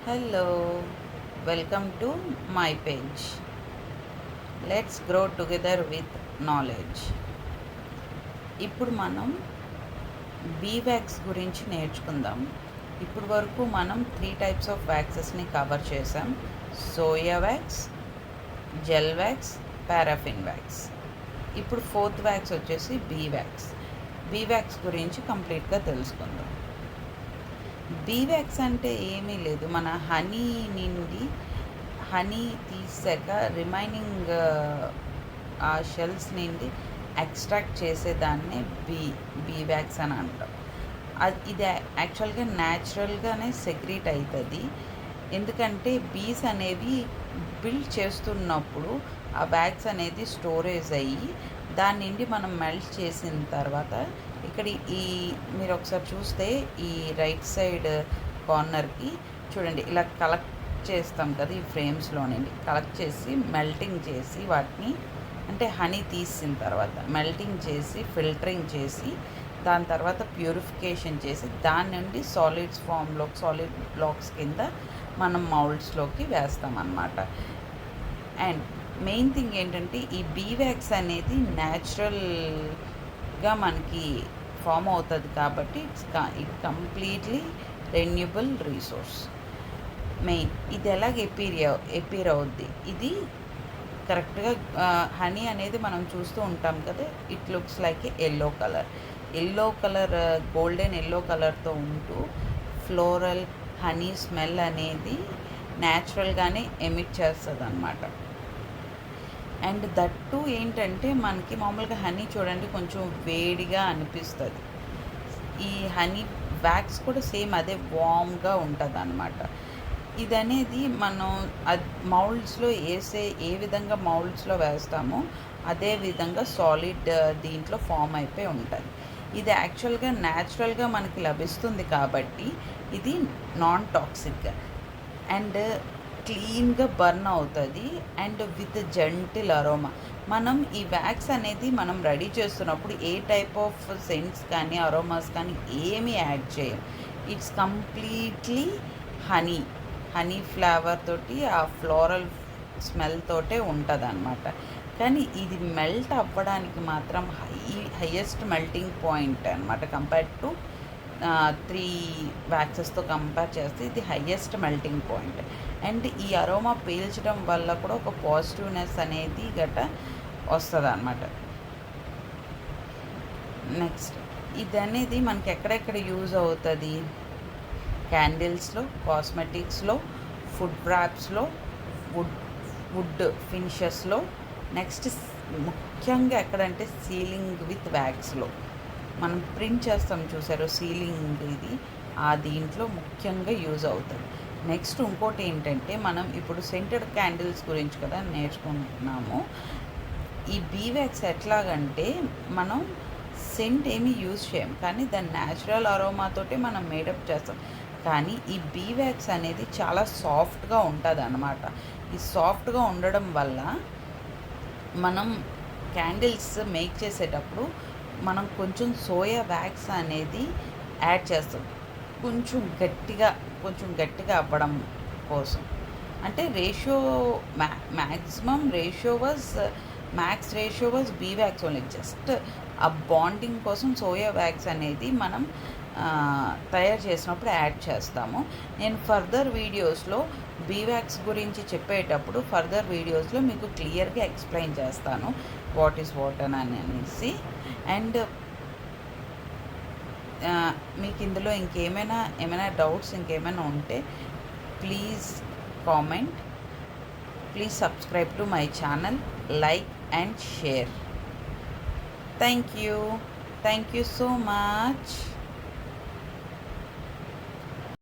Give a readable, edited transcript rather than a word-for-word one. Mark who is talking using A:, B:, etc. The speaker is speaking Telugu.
A: Hello, welcome to my page. Let's grow together with knowledge. ఇప్పుడు మనం బీవాక్స్ గురించి నేర్చుకుందాం. ఇప్పుడు వరకు మనం 3 టైప్స్ ఆఫ్ వ్యాక్సెస్ని కవర్ చేసాం. Soya wax, gel wax, paraffin wax. ఇప్పుడు 4th వ్యాక్స్ వచ్చేసి బీవాక్స్. బీవాక్స్ గురించి కంప్లీట్గా తెలుసుకుందాం. బీవాక్స్ అంటే ఏమీ లేదు, మన హనీ నుండి హనీ తీసాక రిమైనింగ్ ఆ షెల్స్ నుండి ఎక్స్ట్రాక్ట్ చేసేదాన్నే బీవాక్స్ అని అంటాం. ఇది యాక్చువల్గా న్యాచురల్గానే సెక్రీట్ అవుతుంది. ఎందుకంటే బీస్ అనేవి బిల్డ్ చేస్తున్నప్పుడు ఆ వ్యాక్స్ అనేది స్టోరేజ్ అయ్యి దాని నుండి మనం మెల్ట్ చేసిన తర్వాత ఇక్కడ మీరు ఒకసారి చూస్తే ఈ రైట్ సైడ్ కార్నర్కి చూడండి, ఇలా కలెక్ట్ చేస్తాం కదా, ఈ ఫ్రేమ్స్లో నుండి కలెక్ట్ చేసి మెల్టింగ్ చేసి వాటిని, అంటే హనీ తీసిన తర్వాత మెల్టింగ్ చేసి ఫిల్టరింగ్ చేసి దాని తర్వాత ప్యూరిఫికేషన్ చేసి దాని నుండి సాలిడ్ బ్లాక్స్ కింద మనం మౌల్డ్స్లోకి వేస్తామన్నమాట. అండ్ మెయిన్ థింగ్ ఏంటంటే ఈ బీవాక్స్ అనేది న్యాచురల్గా మనకి ఫామ్ అవుతుంది కాబట్టి it completely renewable resource. Main ఇది ఎలాగ ఎపీర్ అవుద్ది, ఇది కరెక్ట్గా హనీ అనేది మనం చూస్తూ ఉంటాం కదా, it looks like yellow colour golden yellow కలర్తో ఉంటూ ఫ్లోరల్ హనీ స్మెల్ అనేది న్యాచురల్గానే ఎమిట్ చేస్తుంది అన్నమాట. అండ్ దట్టు ఏంటంటే మనకి మామూలుగా హనీ చూడండి కొంచెం వేడిగా అనిపిస్తుంది, ఈ హనీ వ్యాక్స్ కూడా సేమ్ అదే వామ్గా ఉంటుంది అన్నమాట. ఇది అనేది మనం మౌల్డ్స్లో ఏ విధంగా మౌల్డ్స్లో వేస్తామో అదే విధంగా సాలిడ్ దీంట్లో ఫామ్ అయిపోయి ఉంటుంది. ఇది యాక్చువల్గా న్యాచురల్గా మనకి లభిస్తుంది కాబట్టి ఇది నాన్ టాక్సిక్ అండ్ క్లీన్గా బర్న్ అవుతుంది అండ్ విత్ జెంటిల్ అరోమా. మనం ఈ వ్యాక్స్ అనేది మనం రెడీ చేస్తున్నప్పుడు ఏ టైప్ ఆఫ్ సెంట్స్ కానీ అరోమాస్ కానీ ఏమీ యాడ్ చేయం. ఇట్స్ కంప్లీట్లీ హనీ ఫ్లేవర్ తోటి ఆ ఫ్లోరల్ స్మెల్ తోటే ఉంటుంది అన్నమాట. కానీ ఇది మెల్ట్ అవ్వడానికి మాత్రం హైయెస్ట్ మెల్టింగ్ పాయింట్ అనమాట. కంపేర్ టు 3 వ్యాక్సెస్తో కంపేర్ చేస్తే ఇది హైయెస్ట్ మెల్టింగ్ పాయింట్. అండ్ ఈ అరోమా పీల్చడం వల్ల కూడా ఒక పాజిటివ్నెస్ అనేది వస్తుంది అన్నమాట. నెక్స్ట్ ఇది అనేది మనకి ఎక్కడెక్కడ యూజ్ అవుతుంది, క్యాండిల్స్లో, కాస్మెటిక్స్లో, ఫుడ్ ర్యాప్స్లో, వుడ్ ఫినిషెస్లో, నెక్స్ట్ ముఖ్యంగా ఎక్కడంటే సీలింగ్ విత్ వ్యాక్స్లో మనం ప్రింట్ చేస్తాం చూసారు, సీలింగ్ ఇది ఆ దీంట్లో ముఖ్యంగా యూజ్ అవుతుంది. నెక్స్ట్ ఇంకోటి ఏంటంటే మనం ఇప్పుడు సెంటెడ్ క్యాండిల్స్ గురించి కదా నేర్చుకుంటున్నాము. ఈ బీవాక్స్ ఎట్లాగంటే మనం సెంట్ ఏమీ యూజ్ చేయం కానీ దాని న్యాచురల్ అరోమాతోటి మనం మేడప్ చేస్తాం. కానీ ఈ బీవాక్స్ అనేది చాలా సాఫ్ట్గా ఉంటుంది అన్నమాట. ఈ సాఫ్ట్గా ఉండడం వల్ల మనం క్యాండిల్స్ మేక్ చేసేటప్పుడు మనం కొంచెం సోయా వ్యాక్స్ అనేది యాడ్ చేస్తాం, కొంచెం గట్టిగా అవ్వడం కోసం. అంటే max ratio was beeswax only, just ఆ బాండింగ్ కోసం సోయా వ్యాక్స్ అనేది మనం తయారు చేసినప్పుడు యాడ్ చేస్తాము. నేను ఫర్దర్ వీడియోస్లో బీవాక్స్ గురించి చెప్పేటప్పుడు ఫర్దర్ వీడియోస్లో మీకు క్లియర్గా ఎక్స్ప్లెయిన్ చేస్తాను వాట్ ఈస్ వాట్ అని అనేసి. అండ్ మీకు ఇందులో ఏమైనా డౌట్స్ ఇంకేమైనా ఉంటే please comment, please subscribe to my channel, like and share. Thank you so much.